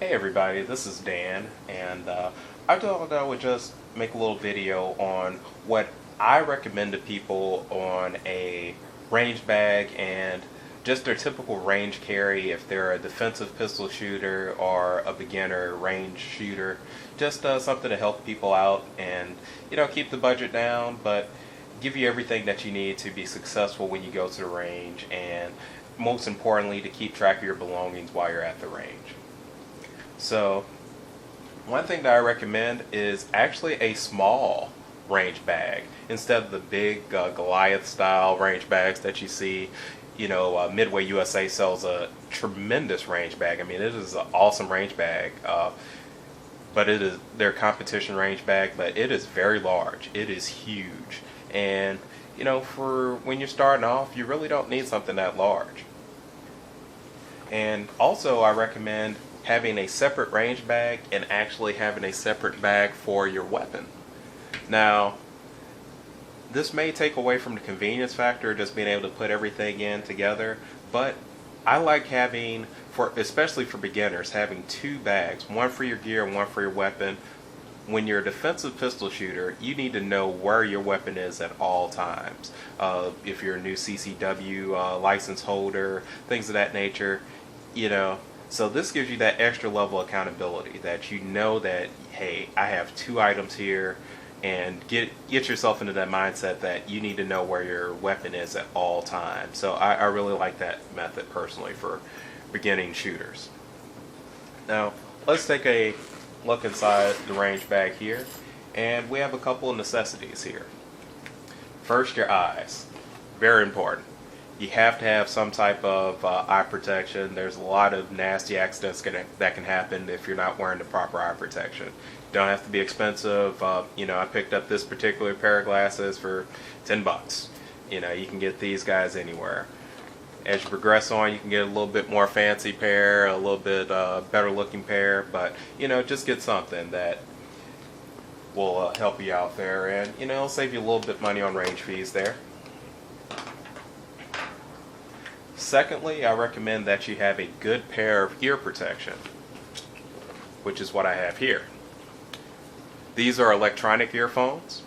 Hey everybody, this is Dan, and I thought I would just make a little video on what I recommend to people on a range bag and just their typical range carry if they're a defensive pistol shooter or a beginner range shooter. Just something to help people out and keep the budget down, but give you everything that you need to be successful when you go to the range, and most importantly, to keep track of your belongings while you're at the range. So one thing that I recommend is actually a small range bag instead of the big Goliath style range bags that you see. Midway USA sells a tremendous range bag. I mean, it is an awesome range bag, but it is their competition range bag, but it is very large. It is huge. And for when you're starting off, you really don't need something that large. And also I recommend having a separate range bag and actually having a separate bag for your weapon. Now, this may take away from the convenience factor, just being able to put everything in together, but I like having, especially for beginners, having two bags, one for your gear and one for your weapon. When you're a defensive pistol shooter, you need to know where your weapon is at all times. If you're a new CCW license holder, things of that nature, So this gives you that extra level of accountability that you know that, hey, I have two items here, and get yourself into that mindset that you need to know where your weapon is at all times. So I really like that method personally for beginning shooters. Now, let's take a look inside the range bag here, and we have a couple of necessities here. First, your eyes. Very important. You have to have some type of eye protection. There's a lot of nasty accidents that can happen if you're not wearing the proper eye protection. Don't have to be expensive. I picked up this particular pair of glasses for $10. You can get these guys anywhere. As you progress on, you can get a little bit more fancy pair, a little bit better looking pair, but just get something that will help you out there, and it'll save you a little bit money on range fees there. Secondly, I recommend that you have a good pair of ear protection, which is what I have here. These are electronic earphones,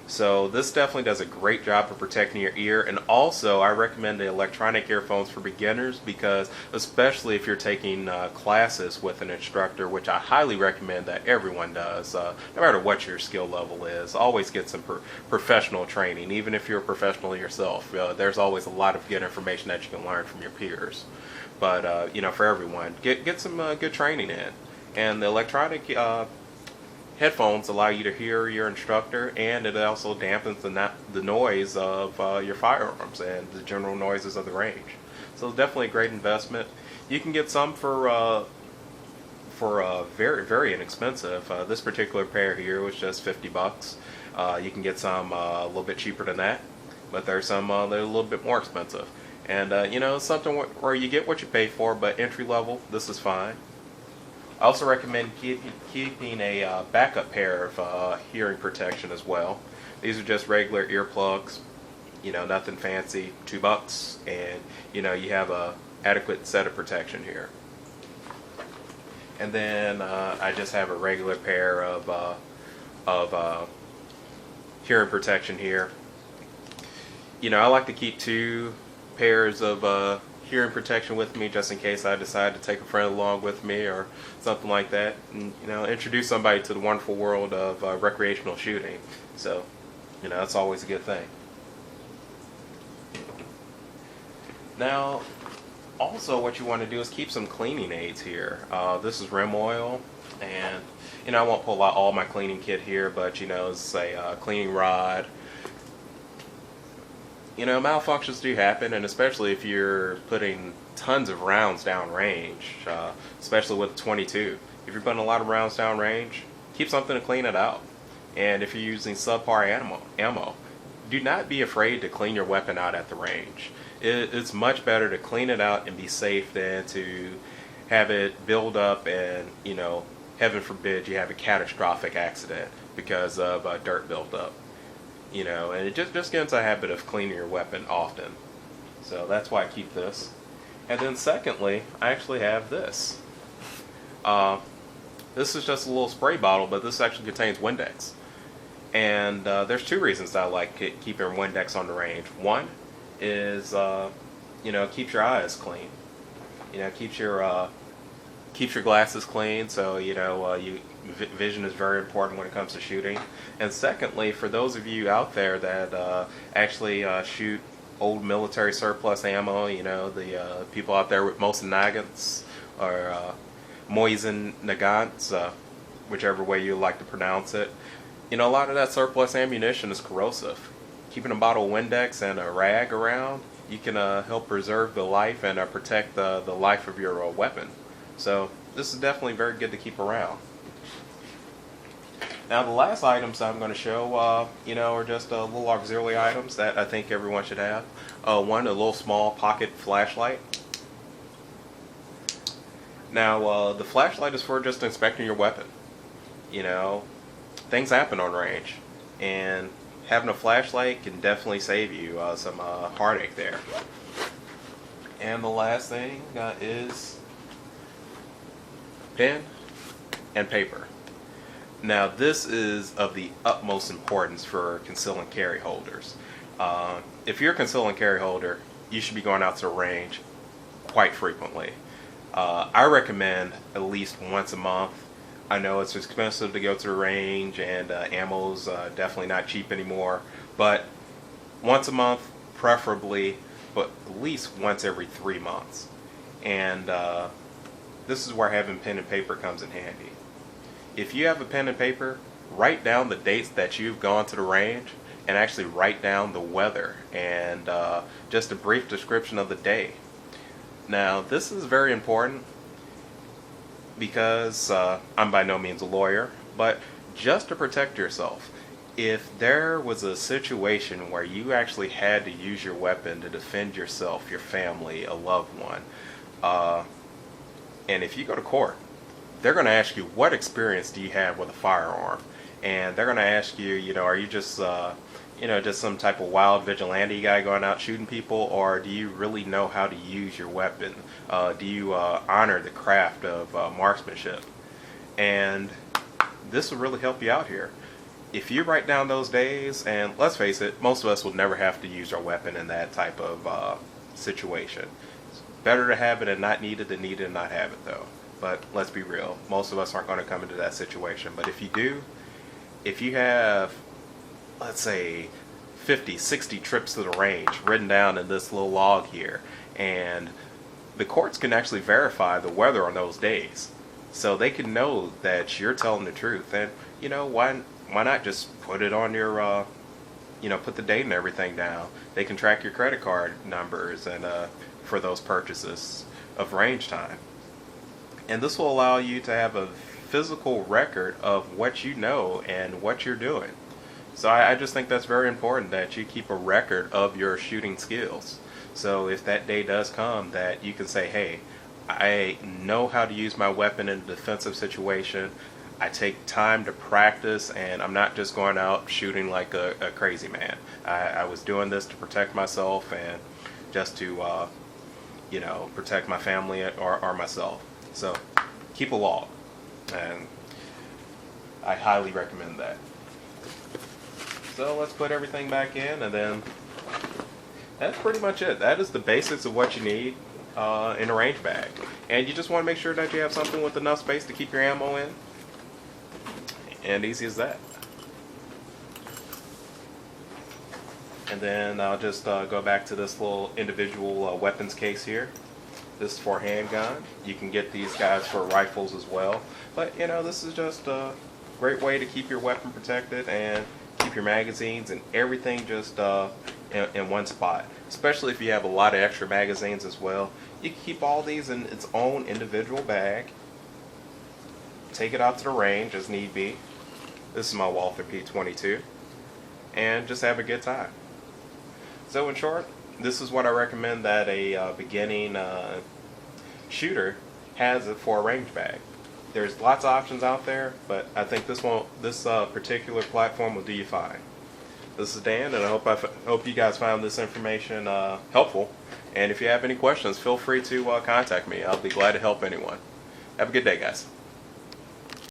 so this definitely does a great job of protecting your ear. And also, I recommend the electronic earphones for beginners because, especially if you're taking classes with an instructor, which I highly recommend that everyone does, no matter what your skill level is, always get some professional training. Even if you're a professional yourself, there's always a lot of good information that you can learn from your peers. But for everyone, get some good training in. And the electronic headphones allow you to hear your instructor, and it also dampens the noise of your firearms and the general noises of the range. So it's definitely a great investment. You can get some for very, very inexpensive. This particular pair here was just $50. You can get some a little bit cheaper than that, but there's some that are a little bit more expensive. And it's something where you get what you pay for, but entry level, this is fine. I also recommend keeping a backup pair of hearing protection as well. These are just regular earplugs, nothing fancy, $2, and you have a adequate set of protection here. And then I just have a regular pair of hearing protection here. I like to keep two pairs of hearing protection with me just in case I decide to take a friend along with me or something like that, and introduce somebody to the wonderful world of recreational shooting. So that's always a good thing. Now, also what you want to do is keep some cleaning aids here. This is rim oil, and I won't pull out all my cleaning kit here, but it's a cleaning rod. Malfunctions do happen, and especially if you're putting tons of rounds down range, especially with 22. If you're putting a lot of rounds down range, keep something to clean it out. And if you're using subpar ammo, do not be afraid to clean your weapon out at the range. It's much better to clean it out and be safe than to have it build up and, heaven forbid, you have a catastrophic accident because of dirt buildup. And it just get into a habit of cleaning your weapon often. So that's why I keep this. And then secondly, I actually have this. This is just a little spray bottle, but this actually contains Windex. And there's two reasons that I like keeping Windex on the range. One is, keeps your eyes clean. Keeps your glasses clean, so vision is very important when it comes to shooting. And secondly, for those of you out there that actually shoot old military surplus ammo, the people out there with Mosin Nagants or Mosin Nagants, whichever way you like to pronounce it. A lot of that surplus ammunition is corrosive. Keeping a bottle of Windex and a rag around, you can help preserve the life and protect the life of your weapon. So this is definitely very good to keep around. Now the last items I'm going to show, are just little auxiliary items that I think everyone should have. One, a little small pocket flashlight. Now the flashlight is for just inspecting your weapon. Things happen on range, and having a flashlight can definitely save you some heartache there. And the last thing is pen and paper. Now this is of the utmost importance for conceal and carry holders. If you're a conceal and carry holder, you should be going out to the range quite frequently. I recommend at least once a month. I know it's expensive to go to the range, and ammo's definitely not cheap anymore, but once a month preferably, but at least once every 3 months. And this is where having pen and paper comes in handy. If you have a pen and paper, write down the dates that you've gone to the range, and actually write down the weather and just a brief description of the day. Now this is very important because I'm by no means a lawyer, but just to protect yourself, if there was a situation where you actually had to use your weapon to defend yourself, your family, a loved one, and if you go to court, they're going to ask you, what experience do you have with a firearm? And they're going to ask you, are you just just some type of wild vigilante guy going out shooting people, or do you really know how to use your weapon? Do you honor the craft of marksmanship? And this will really help you out here. If you write down those days, and let's face it, most of us will never have to use our weapon in that type of situation. It's better to have it and not need it than need it and not have it, though. But let's be real, most of us aren't going to come into that situation. But if you do, if you have, let's say, 50, 60 trips to the range written down in this little log here, and the courts can actually verify the weather on those days, so they can know that you're telling the truth. And why not just put it on your put the date and everything down. They can track your credit card numbers and for those purchases of range time, and this will allow you to have a physical record of what you know and what you're doing. So I just think that's very important, that you keep a record of your shooting skills. So if that day does come, that you can say, hey, I know how to use my weapon in a defensive situation. I take time to practice, and I'm not just going out shooting like a crazy man. I was doing this to protect myself and just to protect my family or myself. So keep a log, and I highly recommend that. So let's put everything back in, and then that's pretty much it. That is the basics of what you need in a range bag. And you just want to make sure that you have something with enough space to keep your ammo in. And easy as that. And then I'll just go back to this little individual weapons case here. This is for a handgun. You can get these guys for rifles as well. But this is just a great way to keep your weapon protected and keep your magazines and everything just in one spot. Especially if you have a lot of extra magazines as well. You can keep all these in its own individual bag. Take it out to the range as need be. This is my Walther P22. And just have a good time. So in short, this is what I recommend that a beginning shooter has for a range bag. There's lots of options out there, but I think this particular platform will do you fine. This is Dan, and I hope you guys found this information helpful. And if you have any questions, feel free to contact me. I'll be glad to help anyone. Have a good day, guys.